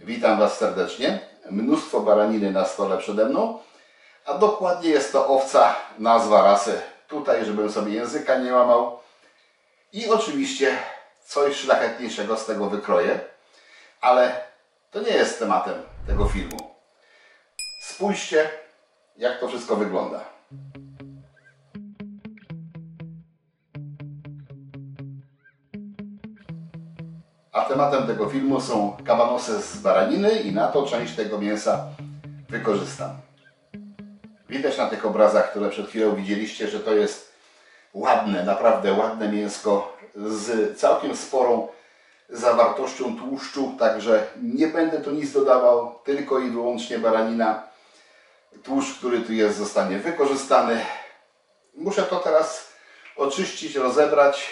Witam Was serdecznie. Mnóstwo baraniny na stole przede mną, a dokładnie jest to owca, nazwa rasy tutaj, żebym sobie języka nie łamał. I oczywiście coś szlachetniejszego z tego wykroję, ale to nie jest tematem tego filmu. Spójrzcie, jak to wszystko wygląda. A tematem tego filmu są kabanosy z baraniny i na to część tego mięsa wykorzystam. Widać na tych obrazach, które przed chwilą widzieliście, że to jest ładne, naprawdę ładne mięsko z całkiem sporą zawartością tłuszczu, także nie będę tu nic dodawał, tylko i wyłącznie baranina. Tłuszcz, który tu jest, zostanie wykorzystany. Muszę to teraz oczyścić, rozebrać,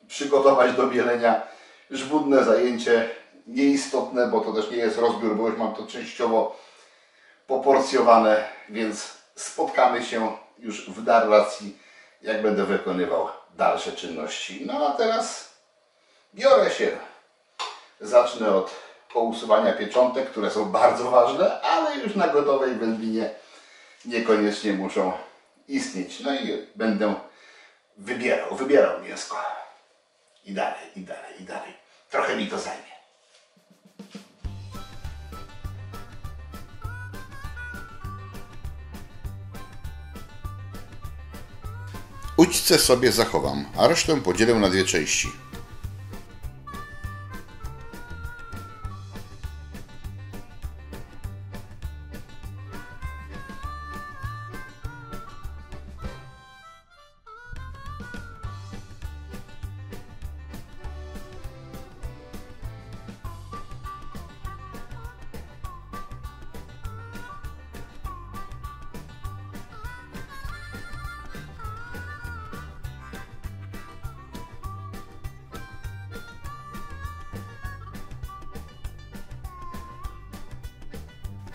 przygotować do bielenia. Żmudne zajęcie, nieistotne, bo to też nie jest rozbiór, bo już mam to częściowo poporcjowane, więc spotkamy się już w narracji, jak będę wykonywał dalsze czynności. No a teraz biorę się. Zacznę od pousuwania pieczątek, które są bardzo ważne, ale już na gotowej wędlinie niekoniecznie muszą istnieć. No i będę wybierał mięsko. I dalej. Trochę mi to zajmie. Udźce sobie zachowam, a resztę podzielę na dwie części.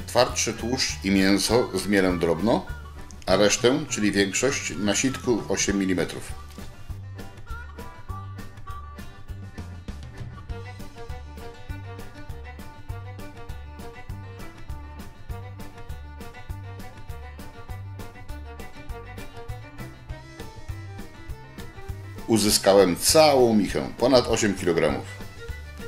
Twardszy tłuszcz i mięso zmielę drobno, a resztę, czyli większość, na sitku 8 mm. Uzyskałem całą michę, ponad 8 kg.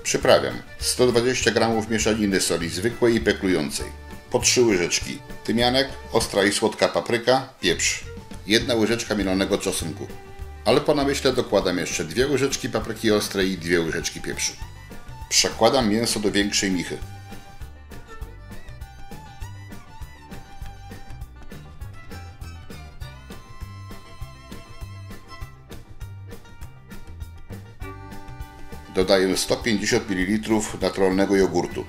Przyprawiam 120 g mieszaniny soli zwykłej i peklującej, po 3 łyżeczki tymianek, ostra i słodka papryka, pieprz, 1 łyżeczka mielonego czosnku, ale po namyśle dokładam jeszcze 2 łyżeczki papryki ostrej i 2 łyżeczki pieprzu. Przekładam mięso do większej michy. Dodaję 150 ml naturalnego jogurtu.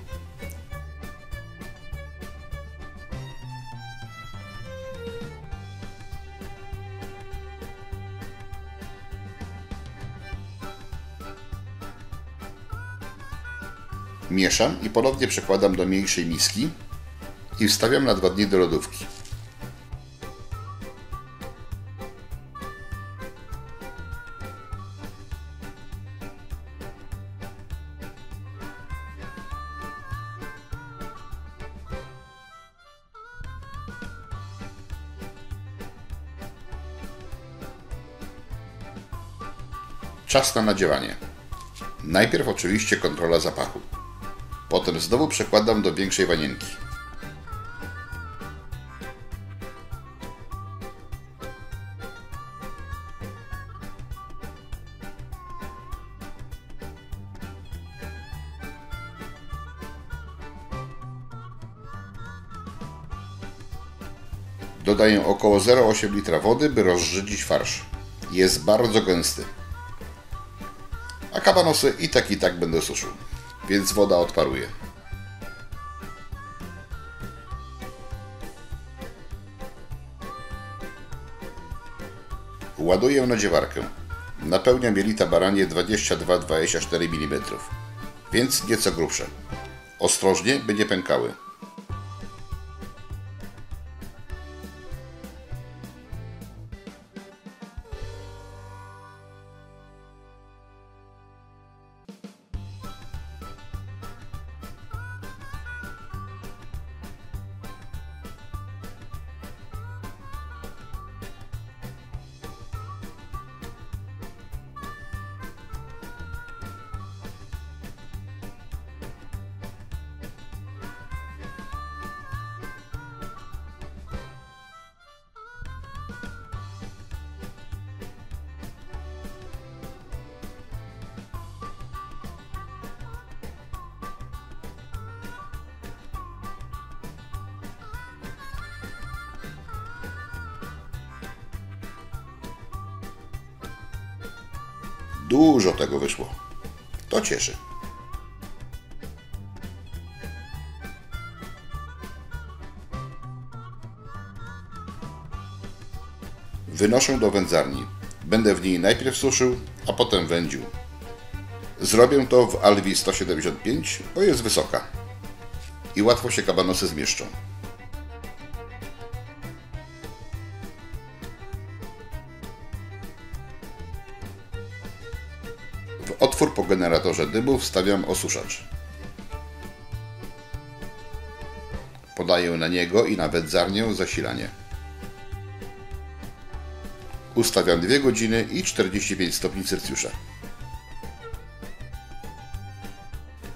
Mieszam i ponownie przekładam do mniejszej miski i wstawiam na 2 dni do lodówki. Czas na nadziewanie. Najpierw oczywiście kontrola zapachu. Potem znowu przekładam do większej wanienki. Dodaję około 0,8 litra wody, by rozrzedzić farsz. Jest bardzo gęsty. A kabanosy i tak będę suszył, więc woda odparuje. Ładuję nadziewarkę. Napełniam jelita baranie 22-24 mm, więc nieco grubsze. Ostrożnie, by nie pękały. Dużo tego wyszło. To cieszy. Wynoszę do wędzarni. Będę w niej najpierw suszył, a potem wędził. Zrobię to w Alwi 175, bo jest wysoka i łatwo się kabanosy zmieszczą. W otwór po generatorze dymu wstawiam osuszacz. Podaję na niego i na wędzarnię zasilanie. Ustawiam 2 godziny i 45 stopni Celsjusza.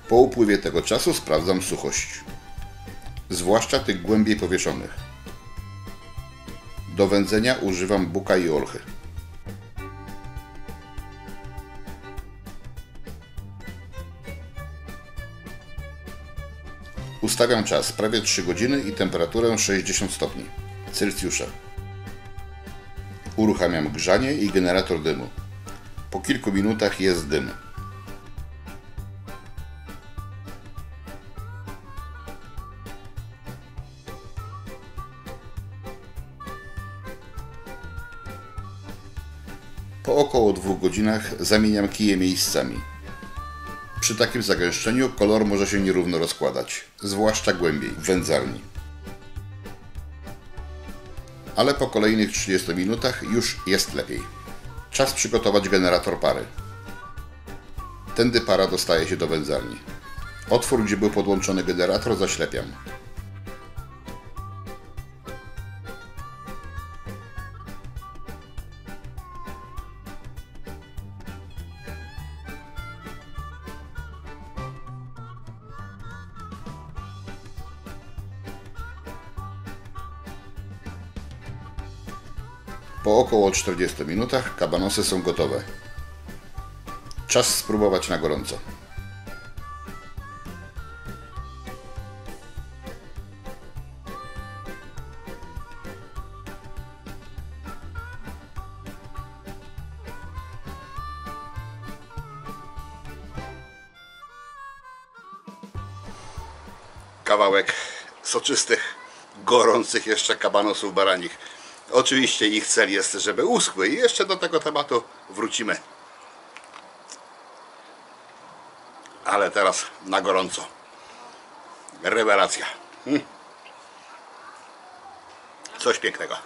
Po upływie tego czasu sprawdzam suchość, zwłaszcza tych głębiej powieszonych. Do wędzenia używam buka i olchy. Ustawiam czas prawie 3 godziny i temperaturę 60 stopni Celsjusza. Uruchamiam grzanie i generator dymu. Po kilku minutach jest dym. Po około 2 godzinach zamieniam kije miejscami. Przy takim zagęszczeniu kolor może się nierówno rozkładać, zwłaszcza głębiej w wędzarni. Ale po kolejnych 30 minutach już jest lepiej. Czas przygotować generator pary. Tędy para dostaje się do wędzarni. Otwór, gdzie był podłączony generator, zaślepiam. Po około 40 minutach kabanosy są gotowe. Czas spróbować na gorąco. Kawałek soczystych, gorących jeszcze kabanosów baranich. Oczywiście ich cel jest, żeby uschły i jeszcze do tego tematu wrócimy. Ale teraz na gorąco. Rewelacja. Coś pięknego.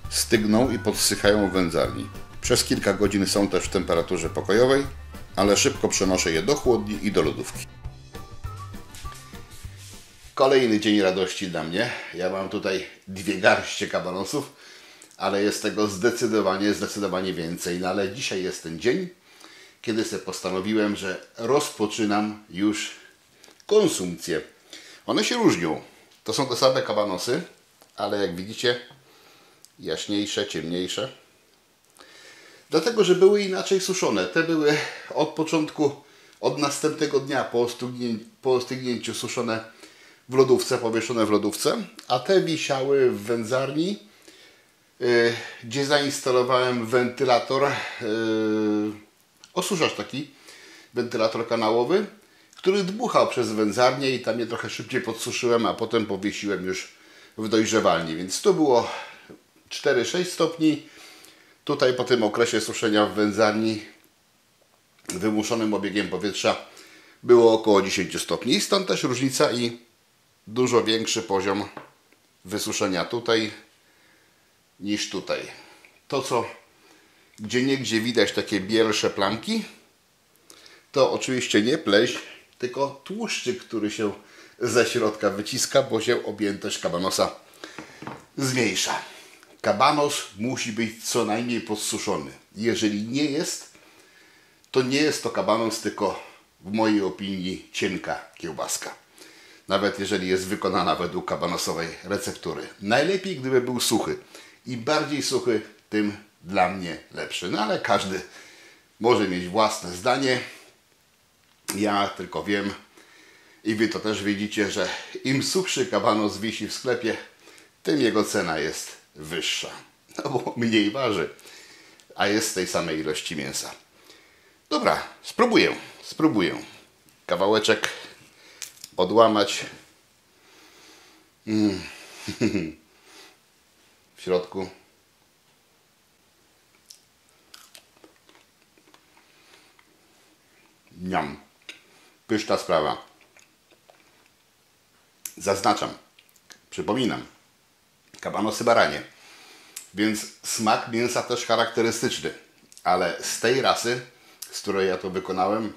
Stygną i podsychają w wędzarni. Przez kilka godzin są też w temperaturze pokojowej, ale szybko przenoszę je do chłodni i do lodówki. Kolejny dzień radości dla mnie. Ja mam tutaj 2 garście kabanosów, ale jest tego zdecydowanie więcej. No ale dzisiaj jest ten dzień, kiedy sobie postanowiłem, że rozpoczynam już konsumpcję. One się różnią. To są te same kabanosy, ale jak widzicie, jaśniejsze, ciemniejsze. Dlatego, że były inaczej suszone. Te były od początku, od następnego dnia po ostygnięciu suszone w lodówce, powieszone w lodówce, a te wisiały w wędzarni, gdzie zainstalowałem wentylator, osuszacz taki, wentylator kanałowy, który dmuchał przez wędzarnię i tam je trochę szybciej podsuszyłem, a potem powiesiłem już w dojrzewalni, więc tu było 4-6 stopni. Tutaj po tym okresie suszenia w wędzarni wymuszonym obiegiem powietrza było około 10 stopni. Stąd też różnica i dużo większy poziom wysuszenia tutaj niż tutaj. To, co gdzieniegdzie widać takie bielsze plamki, to oczywiście nie pleśń, tylko tłuszczyk, który się ze środka wyciska, bo się objętość kabanosa zmniejsza. Kabanos musi być co najmniej podsuszony. Jeżeli nie jest, to nie jest to kabanos, tylko w mojej opinii cienka kiełbaska. Nawet jeżeli jest wykonana według kabanosowej receptury. Najlepiej, gdyby był suchy. Im bardziej suchy, tym dla mnie lepszy. No ale każdy może mieć własne zdanie. Ja tylko wiem i Wy to też widzicie, że im suchszy kabanos wisi w sklepie, tym jego cena jest wyższa. No bo mniej waży. a jest z tej samej ilości mięsa. Dobra, spróbuję. Kawałeczek odłamać. W środku. Niam. Pyszna sprawa. Zaznaczam, przypominam, kabanosy baranie, więc smak mięsa też charakterystyczny, ale z tej rasy, z której ja to wykonałem,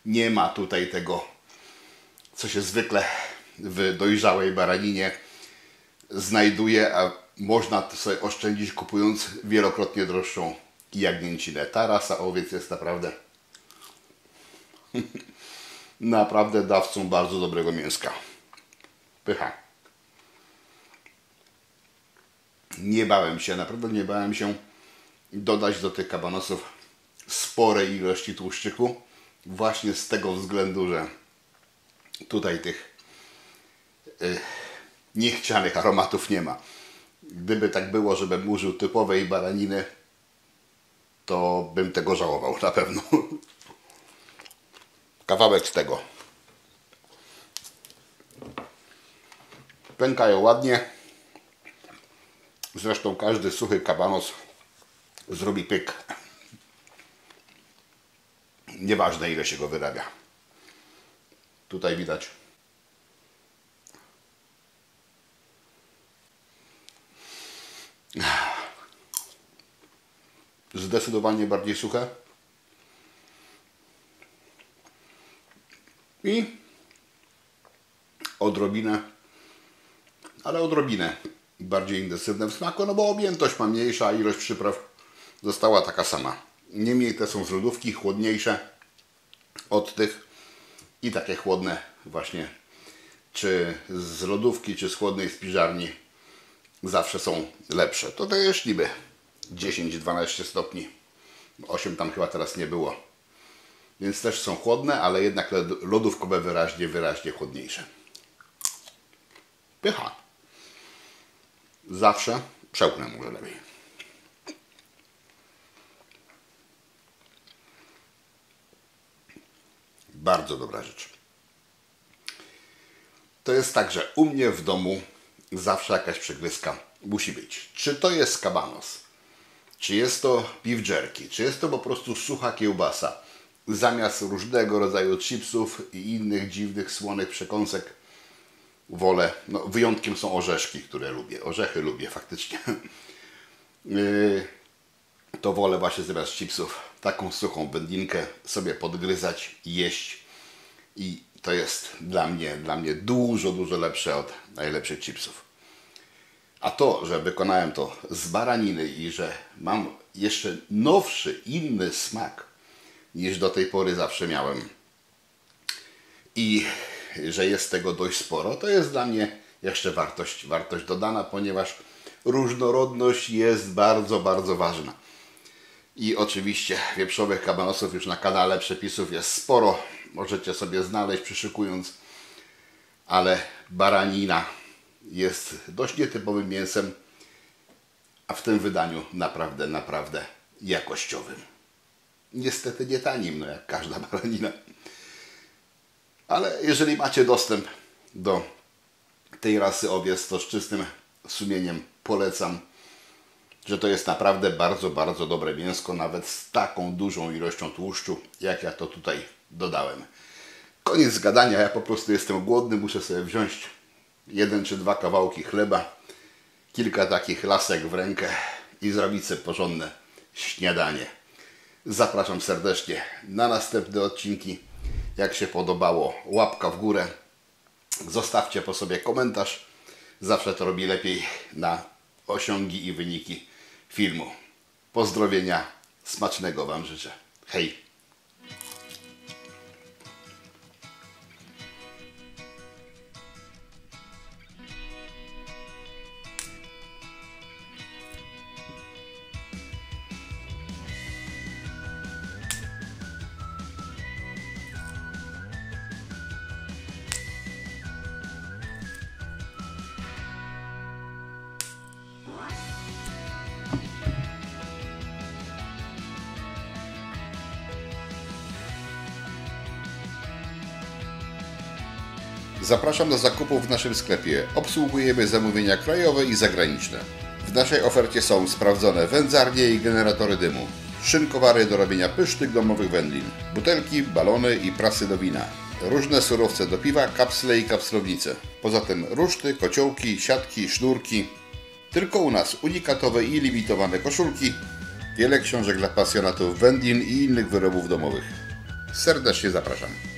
nie ma tutaj tego, co się zwykle w dojrzałej baraninie znajduje, a można to sobie oszczędzić, kupując wielokrotnie droższą jagnięcinę. Ta rasa owiec jest naprawdę naprawdę dawcą bardzo dobrego mięska. Pycha. Naprawdę nie bałem się dodać do tych kabanosów sporej ilości tłuszczyku. Właśnie z tego względu, że tutaj tych niechcianych aromatów nie ma. Gdyby tak było, żebym użył typowej baraniny, to bym tego żałował na pewno. Kawałek z tego. Pękają ładnie. Zresztą każdy suchy kabanos zrobi pyk. Nieważne, ile się go wyrabia. Tutaj widać. Zdecydowanie bardziej suche. I odrobinę, ale odrobinę bardziej intensywne w smaku, no bo objętość ma mniejsza, a ilość przypraw została taka sama. Niemniej te są z lodówki, chłodniejsze od tych i takie chłodne właśnie, czy z lodówki, czy z chłodnej spiżarni, zawsze są lepsze. To też niby 10-12 stopni, 8 tam chyba teraz nie było. Więc też są chłodne, ale jednak lodówkowe wyraźnie chłodniejsze. Pycha. Zawsze przełknę może lepiej. Bardzo dobra rzecz. To jest tak, że u mnie w domu zawsze jakaś przegryzka musi być. Czy to jest kabanos, czy jest to beef jerky, czy jest to po prostu sucha kiełbasa, zamiast różnego rodzaju chipsów i innych dziwnych, słonych przekąsek wolę, no wyjątkiem są orzeszki, które lubię. Orzechy lubię faktycznie. To wolę właśnie zamiast chipsów taką suchą wędlinkę sobie podgryzać i jeść. I to jest dla mnie dużo lepsze od najlepszych chipsów. A to, że wykonałem to z baraniny i że mam jeszcze nowszy, inny smak niż do tej pory zawsze miałem i że jest tego dość sporo, to jest dla mnie jeszcze wartość dodana, ponieważ różnorodność jest bardzo ważna. I oczywiście wieprzowych kabanosów już na kanale przepisów jest sporo, możecie sobie znaleźć przyszykując, ale baranina jest dość nietypowym mięsem, a w tym wydaniu naprawdę jakościowym. Niestety nie tanim, no jak każda baranina. Ale jeżeli macie dostęp do tej rasy owiec, to z czystym sumieniem polecam, że to jest naprawdę bardzo dobre mięsko, nawet z taką dużą ilością tłuszczu, jak ja to tutaj dodałem. Koniec gadania, ja po prostu jestem głodny, muszę sobie wziąć 1 czy 2 kawałki chleba, kilka takich lasek w rękę i zrobić sobie porządne śniadanie. Zapraszam serdecznie na następne odcinki. Jak się podobało, łapka w górę. Zostawcie po sobie komentarz. Zawsze to robi lepiej na osiągi i wyniki filmu. Pozdrowienia, smacznego Wam życzę. Hej! Zapraszam do zakupów w naszym sklepie. Obsługujemy zamówienia krajowe i zagraniczne. W naszej ofercie są sprawdzone wędzarnie i generatory dymu, szynkowary do robienia pysznych domowych wędlin, butelki, balony i prasy do wina, różne surowce do piwa, kapsle i kapslownice. Poza tym ruszty, kociołki, siatki, sznurki. Tylko u nas unikatowe i limitowane koszulki, wiele książek dla pasjonatów wędlin i innych wyrobów domowych. Serdecznie zapraszam.